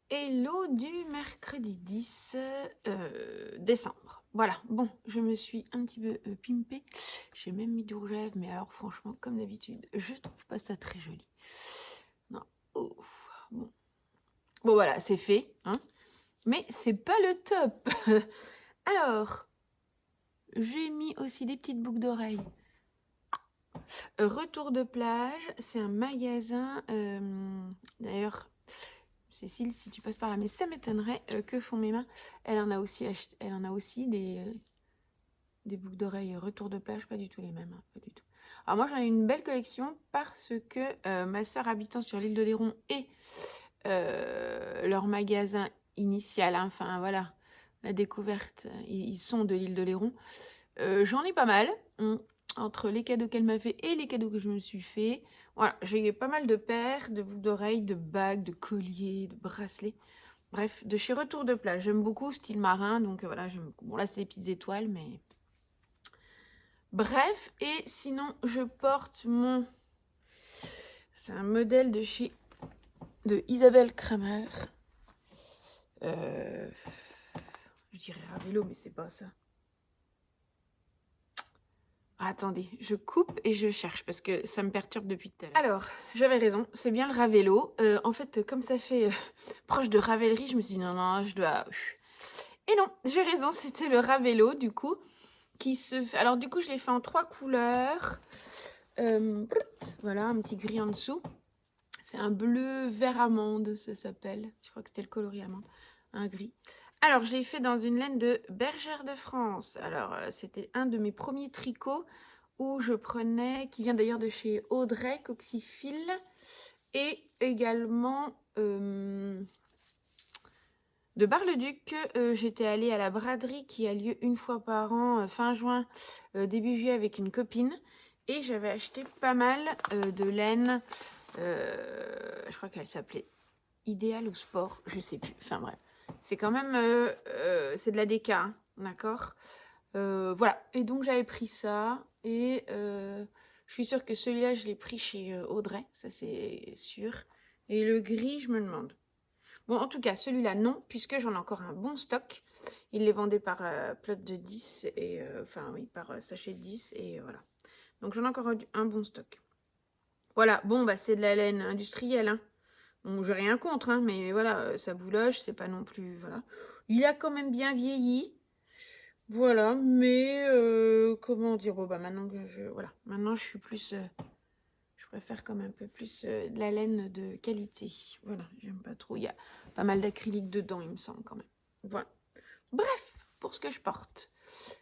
Hello du mercredi 10 décembre. Voilà, bon, je me suis un petit peu pimpée. J'ai même mis du rouge à lèvres, mais alors franchement, comme d'habitude, je trouve pas ça très joli. Non, ouf, bon. Bon voilà, c'est fait, hein. Mais c'est pas le top. Alors, j'ai mis aussi des petites boucles d'oreilles. Retour de plage, c'est un magasin, d'ailleurs... Cécile, si tu passes par là, mais ça m'étonnerait que font mes mains. Elle en a aussi des boucles d'oreilles retour de plage, pas du tout les mêmes, hein, pas du tout. Alors moi j'en ai une belle collection parce que ma soeur habitant sur l'île de Léron et leur magasin initial, hein, enfin voilà, la découverte, ils sont de l'île de Léron. J'en ai pas mal, entre les cadeaux qu'elle m'a fait et les cadeaux que je me suis fait. Voilà, j'ai pas mal de paires, de boucles d'oreilles, de bagues, de colliers, de bracelets. Bref, de chez Retour de plage. J'aime beaucoup style marin, donc voilà, j'aime beaucoup. Bon, là, c'est les petites étoiles, mais... Bref, et sinon, je porte mon... C'est un modèle de Isabelle Kramer. Je dirais Ravelo, mais c'est pas ça. Ah, attendez, je coupe et je cherche parce que ça me perturbe depuis tout à l'heure. Alors, j'avais raison, c'est bien le Ravelo. En fait, comme ça fait proche de Ravelry, je me suis dit non, je dois... Et non, j'ai raison, c'était le Ravelo du coup, qui se fait... Alors du coup, je l'ai fait en 3 couleurs. Voilà, un petit gris en dessous. C'est un bleu vert amande, ça s'appelle. Je crois que c'était le coloris amande. Un gris. Alors, je l'ai fait dans une laine de Bergère de France. Alors, c'était un de mes premiers tricots où je prenais, qui vient d'ailleurs de chez Audrey Coxyphile, et également de Bar-le-Duc. J'étais allée à la braderie qui a lieu une fois par an, fin juin, début juillet, avec une copine. Et j'avais acheté pas mal de laine. Je crois qu'elle s'appelait Idéal ou Sport, je sais plus. Enfin bref, c'est quand même... c'est de la DK, hein, d'accord. Voilà, et donc j'avais pris ça. Et je suis sûre que celui-là, je l'ai pris chez Audrey, ça c'est sûr. Et le gris, je me demande. Bon, en tout cas, celui-là, non, puisque j'en ai encore un bon stock. Il les vendait par plot de 10, et enfin oui, par sachet de 10, et voilà. Donc j'en ai encore un bon stock. Voilà, bon, bah c'est de la laine industrielle, hein. Bon, j'ai rien contre, hein, mais voilà, ça bouloche, c'est pas non plus... Voilà. Il a quand même bien vieilli. Voilà, mais... comment dire... Bon, bah maintenant que je... Voilà, maintenant je suis plus... je préfère comme un peu plus de la laine de qualité. Voilà, j'aime pas trop. Il y a pas mal d'acrylique dedans, il me semble, quand même. Voilà. Bref, pour ce que je porte.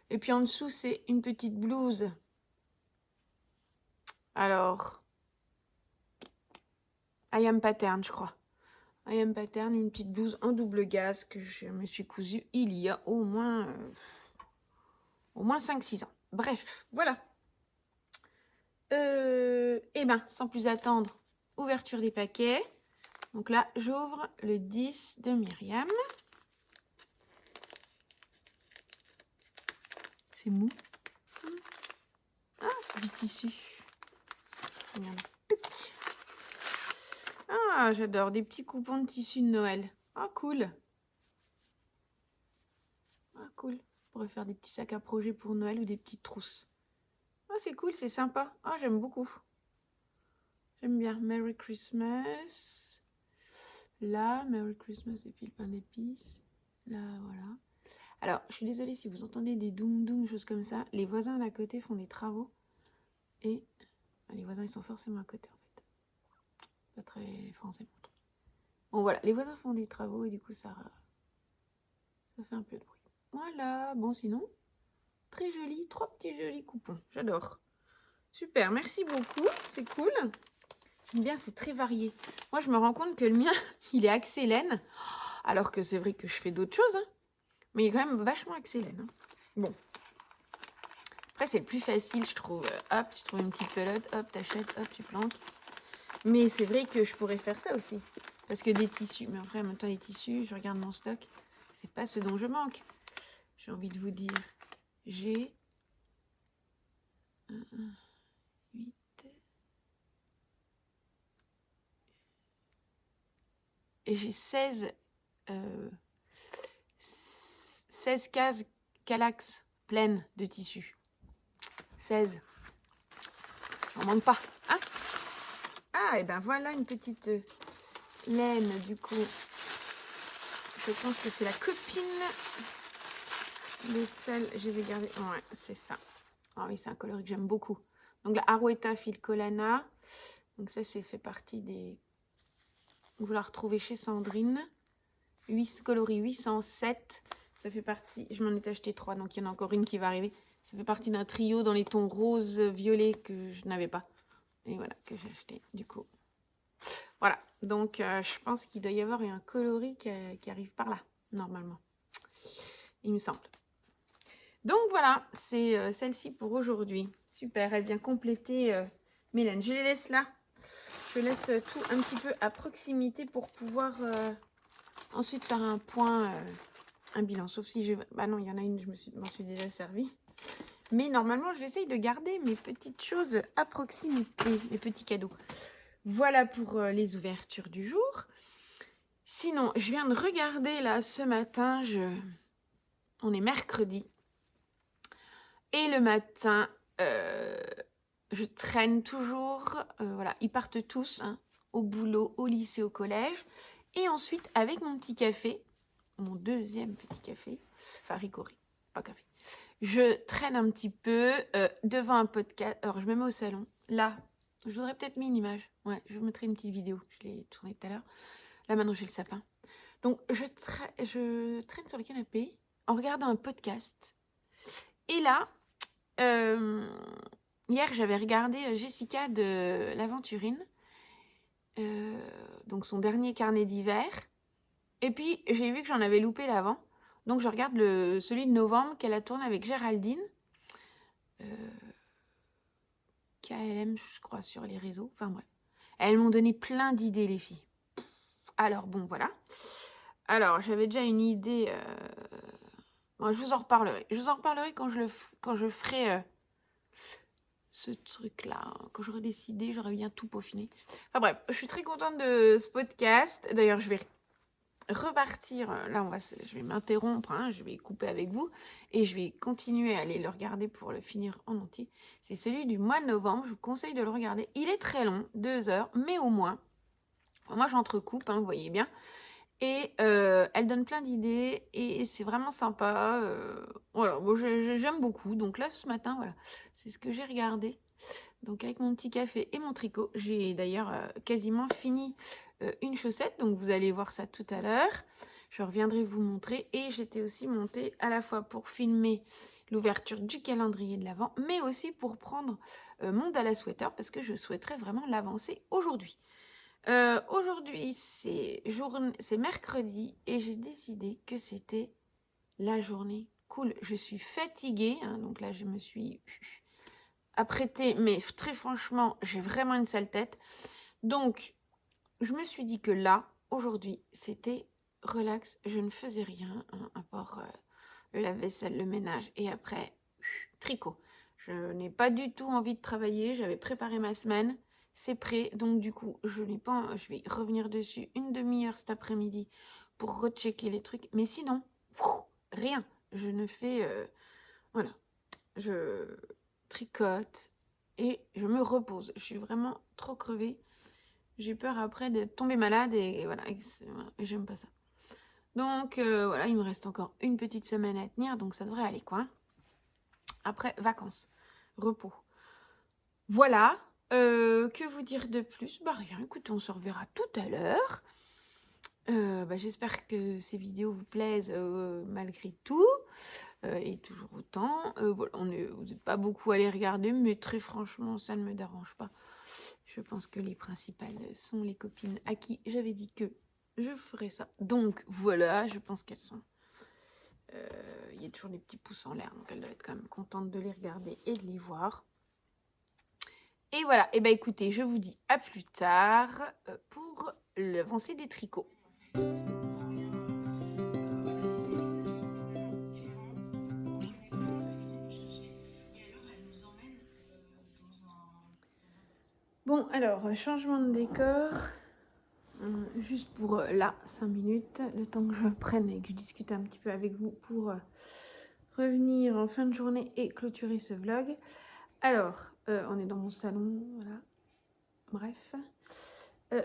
Et puis en dessous, c'est une petite blouse. Alors... I Am Pattern, je crois. I Am Pattern, une petite blouse en double gaze que je me suis cousue il y a au moins 5-6 ans. Bref, voilà. Et ben, sans plus attendre, ouverture des paquets. Donc là, j'ouvre le 10 de Myriam. C'est mou. Ah, c'est du tissu. Regarde. Ah, j'adore, des petits coupons de tissu de Noël. Ah, cool. Ah, cool. Je pourrais faire des petits sacs à projet pour Noël ou des petites trousses. Ah, c'est cool, c'est sympa. Ah, j'aime beaucoup. J'aime bien. Merry Christmas. Là, Merry Christmas et puis le pain d'épices. Là, voilà. Alors, je suis désolée si vous entendez des doum-doum, choses comme ça. Les voisins d'à côté font des travaux. Et les voisins, ils sont forcément à côté, en fait. Pas très français, mon truc. Bon, voilà. Les voisins font des travaux et du coup, ça Ça fait un peu de bruit. Voilà, bon sinon, très joli, 3 petits jolis coupons. J'adore. Super, merci beaucoup, c'est cool. J'aime bien, c'est très varié. Moi, je me rends compte que le mien, il est axé laine, alors que c'est vrai que je fais d'autres choses, hein, mais il est quand même vachement axé laine. Hein. Bon. Après, c'est le plus facile, je trouve. Hop, tu trouves une petite pelote, hop, t'achètes, hop, tu plantes. Mais c'est vrai que je pourrais faire ça aussi. Parce que des tissus, mais après, en même temps, les tissus, je regarde mon stock, c'est pas ce dont je manque. J'ai envie de vous dire, j'ai 8, et j'ai 16 cases Calax pleines de tissus. 16. On manque pas. Hein? Ah, et ben voilà une petite laine, du coup. Je pense que c'est la copine de celle. Je vais garder. Ouais, c'est ça. Ah oui, c'est un coloris que j'aime beaucoup. Donc la Arouetta Filcolana. Donc ça, c'est fait partie des. Vous la retrouvez chez Sandrine. 8 coloris 807. Ça fait partie. Je m'en ai acheté 3, donc il y en a encore une qui va arriver. Ça fait partie d'un trio dans les tons rose, violet que je n'avais pas. Et voilà, que j'ai acheté du coup. Voilà, donc je pense qu'il doit y avoir un coloris qui arrive par là, normalement. Il me semble. Donc voilà, c'est celle-ci pour aujourd'hui. Super, elle vient compléter mes laines. Je les laisse là. Je laisse tout un petit peu à proximité pour pouvoir ensuite faire un point, un bilan. Sauf si je... Bah non, il y en a une, je m'en suis déjà servi. Mais normalement, je vais essayer de garder mes petites choses à proximité, mes petits cadeaux. Voilà pour les ouvertures du jour. Sinon, je viens de regarder là ce matin, on est mercredi. Et le matin, je traîne toujours. Voilà, ils partent tous hein, au boulot, au lycée, au collège. Et ensuite, avec mon petit café, mon deuxième petit café, enfin Ricori, pas café, je traîne un petit peu devant un podcast. Alors, je me mets au salon. Là, je voudrais peut-être mis une image. Ouais, je vous mettrai une petite vidéo. Je l'ai tournée tout à l'heure. Là, maintenant, j'ai le sapin. Donc, je traîne sur le canapé en regardant un podcast. Et là, hier, j'avais regardé Jessica de l'Aventurine. Donc, son dernier carnet d'hiver. Et puis, j'ai vu que j'en avais loupé l'avant. Donc, je regarde celui de novembre qu'elle a tourné avec Géraldine. KLM, je crois, sur les réseaux. Enfin, bref. Elles m'ont donné plein d'idées, les filles. Alors, bon, voilà. Alors, j'avais déjà une idée. Bon, je vous en reparlerai. Je vous en reparlerai quand je ferai ce truc-là. Quand j'aurai décidé, j'aurai bien tout peaufiné. Enfin bref, je suis très contente de ce podcast. D'ailleurs, je vais repartir. Là, je vais m'interrompre. Hein, je vais couper avec vous. Et je vais continuer à aller le regarder pour le finir en entier. C'est celui du mois de novembre. Je vous conseille de le regarder. Il est très long, 2 heures, mais au moins. Enfin, moi, j'entrecoupe, hein, vous voyez bien. Et elle donne plein d'idées et c'est vraiment sympa. Voilà, bon, j'aime beaucoup. Donc là, ce matin, voilà, c'est ce que j'ai regardé. Donc avec mon petit café et mon tricot, j'ai d'ailleurs quasiment fini une chaussette. Donc vous allez voir ça tout à l'heure. Je reviendrai vous montrer. Et j'étais aussi montée à la fois pour filmer l'ouverture du calendrier de l'Avent, mais aussi pour prendre mon Dallas Sweater parce que je souhaiterais vraiment l'avancer aujourd'hui. Aujourd'hui, c'est mercredi et j'ai décidé que c'était la journée cool. Je suis fatiguée, hein, donc là, je me suis apprêtée, mais très franchement, j'ai vraiment une sale tête. Donc, je me suis dit que là, aujourd'hui, c'était relax. Je ne faisais rien, hein, à part le lave-vaisselle, le ménage et après, tricot. Je n'ai pas du tout envie de travailler. J'avais préparé ma semaine. C'est prêt, donc du coup, je vais revenir dessus une demi-heure cet après-midi pour rechecker les trucs. Mais sinon, rien. Je ne fais... voilà. Je tricote et je me repose. Je suis vraiment trop crevée. J'ai peur après de tomber malade et voilà, et j'aime pas ça. Donc voilà, il me reste encore une petite semaine à tenir, donc ça devrait aller quoi. Après, vacances, repos. Voilà. Que vous dire de plus? Bah rien, écoutez, on se reverra tout à l'heure. J'espère que ces vidéos vous plaisent malgré tout. Et toujours autant. Voilà, vous n'êtes pas beaucoup à les regarder, mais très franchement, ça ne me dérange pas. Je pense que les principales sont les copines à qui j'avais dit que je ferais ça. Donc voilà, je pense qu'elles sont... Il y a toujours des petits pouces en l'air, donc elles doivent être quand même contentes de les regarder et de les voir. Et voilà, et écoutez, je vous dis à plus tard pour l'avancée des tricots. Bon, alors, changement de décor. Juste pour là, 5 minutes, le temps que je prenne et que je discute un petit peu avec vous pour revenir en fin de journée et clôturer ce vlog. Alors, on est dans mon salon, voilà. Bref.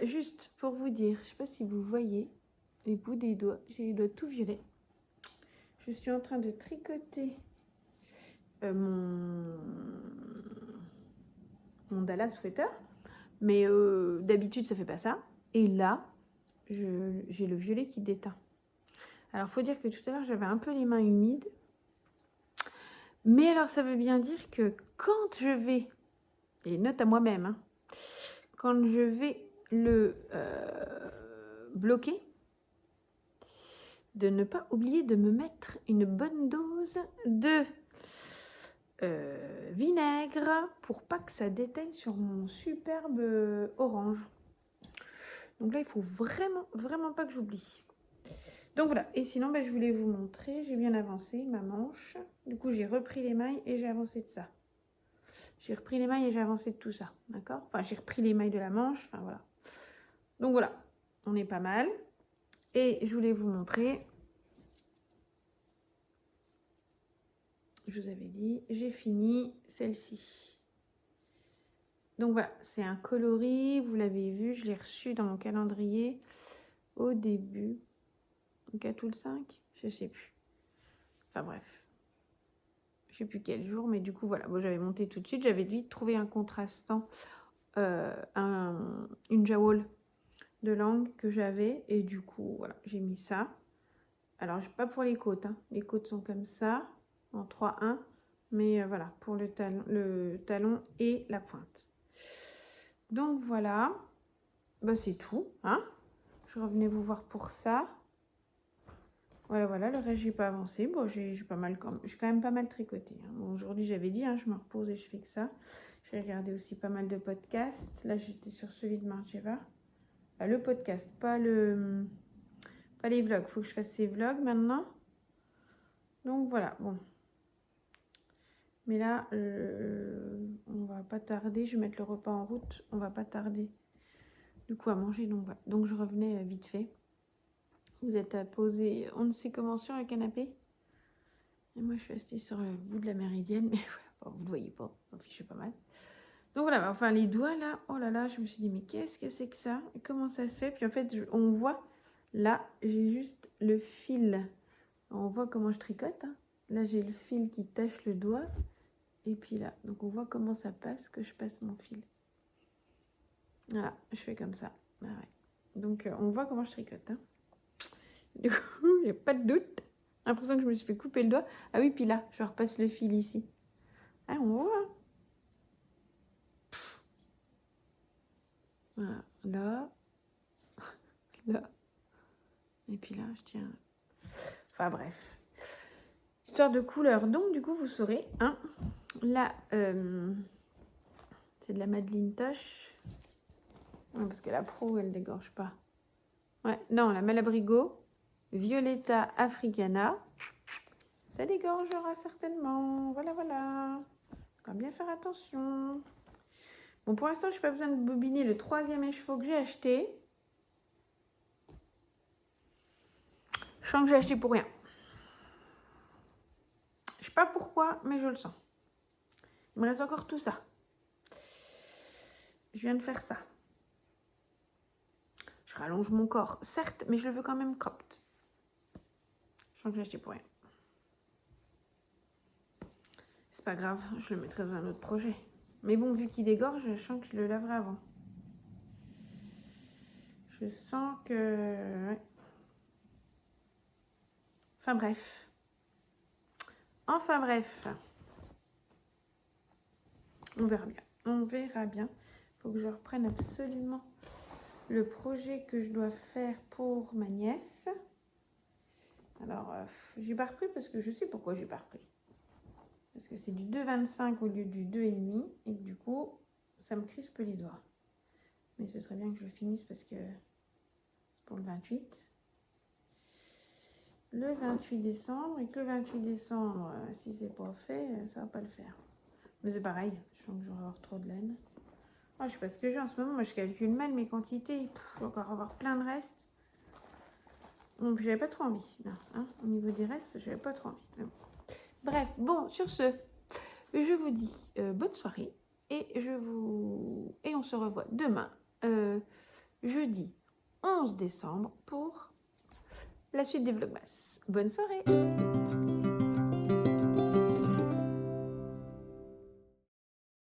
Juste pour vous dire, je sais pas si vous voyez les bouts des doigts, j'ai les doigts tout violets. Je suis en train de tricoter mon Dallas sweater, mais d'habitude ça fait pas ça. Et là, j'ai le violet qui déteint. Alors, faut dire que tout à l'heure, j'avais un peu les mains humides. Mais alors, ça veut bien dire que quand je vais, et note à moi-même, hein, quand je vais le bloquer, de ne pas oublier de me mettre une bonne dose de vinaigre pour pas que ça déteigne sur mon superbe orange. Donc là, il faut vraiment pas que j'oublie. Donc voilà, et sinon, je voulais vous montrer, j'ai bien avancé ma manche. Du coup, j'ai repris les mailles et j'ai avancé de ça. J'ai repris les mailles et j'ai avancé de tout ça, d'accord? Enfin, j'ai repris les mailles de la manche, enfin voilà. Donc voilà, on est pas mal. Et je voulais vous montrer, je vous avais dit, j'ai fini celle-ci. Donc voilà, c'est un coloris, vous l'avez vu, je l'ai reçu dans mon calendrier au début. Donc à tout le 5, je sais plus. Enfin bref, je sais plus quel jour, mais du coup voilà, bon, j'avais monté tout de suite, j'avais vite trouvé un contrastant, une jawol de langue que j'avais, et du coup voilà, j'ai mis ça. Alors pas pour les côtes, hein. Les côtes sont comme ça, en 3-1, mais voilà, pour le talon et la pointe. Donc voilà, c'est tout, hein. Je revenais vous voir pour ça. Voilà, le reste j'ai pas avancé. Bon, j'ai quand même pas mal tricoté, hein. Bon, aujourd'hui j'avais dit, hein, je me repose et je fais que ça. J'ai regardé aussi pas mal de podcasts. Là j'étais sur celui de Margeva. Le podcast, pas les vlogs. Faut que je fasse ces vlogs maintenant. Donc voilà, bon. Mais là, on va pas tarder. Je vais mettre le repas en route. On va pas tarder du coup à manger. Donc voilà. Donc je revenais vite fait. Vous êtes à poser, on ne sait comment, sur le canapé. Et moi, je suis restée sur le bout de la méridienne. Mais voilà, bon, vous ne voyez pas. Vous fichez pas mal. Donc voilà, enfin les doigts là. Oh là là, je me suis dit, mais qu'est-ce que c'est que ça? Et comment ça se fait? Puis en fait, on voit, là, j'ai juste le fil. On voit comment je tricote, hein. Là, j'ai le fil qui tache le doigt. Et puis là, donc on voit comment ça passe, que je passe mon fil. Voilà, je fais comme ça. Ah ouais. Donc on voit comment je tricote, hein. Du coup, il n'y a pas de doute. L'impression que je me suis fait couper le doigt. Ah oui, puis là, je repasse le fil ici. Ah, on voit. Voilà, là. Là. Et puis là, je tiens. Enfin bref. Histoire de couleur. Donc du coup, vous saurez, hein. Là, c'est de la Madeleine Tosh. Ouais, parce que la Pro, elle dégorge pas. Ouais, non, la Malabrigo, Violetta Africana, ça dégorgera certainement. Voilà, voilà. Faut bien faire attention. Bon, pour l'instant, je n'ai pas besoin de bobiner le 3e écheveau que j'ai acheté. Je sens que j'ai acheté pour rien. Je sais pas pourquoi, mais je le sens. Il me reste encore tout ça. Je viens de faire ça. Je rallonge mon corps, certes, mais je le veux quand même cropped. Je sens que j'ai acheté pour rien. C'est pas grave, je le mettrai dans un autre projet. Mais bon, vu qu'il dégorge, je sens que je le laverai avant. Je sens que... ouais. Enfin bref. Enfin bref. On verra bien. On verra bien. Il faut que je reprenne absolument le projet que je dois faire pour ma nièce. Alors, j'ai pas repris parce que je sais pourquoi j'ai pas repris. Parce que c'est du 2,25 au lieu du 2,5. Et que du coup, ça me crispe les doigts. Mais ce serait bien que je le finisse parce que c'est pour le 28. Le 28 décembre. Et que le 28 décembre, si c'est pas fait, ça va pas le faire. Mais c'est pareil, je sens que je vais avoir trop de laine. Oh, je sais pas ce que j'ai en ce moment. Moi, je calcule mal mes quantités. Je vais encore avoir plein de restes. Donc, j'avais pas trop envie. Non, hein, au niveau des restes, j'avais pas trop envie. Bon. Bref, bon, sur ce, je vous dis bonne soirée. Et on se revoit demain, jeudi 11 décembre, pour la suite des Vlogmas. Bonne soirée!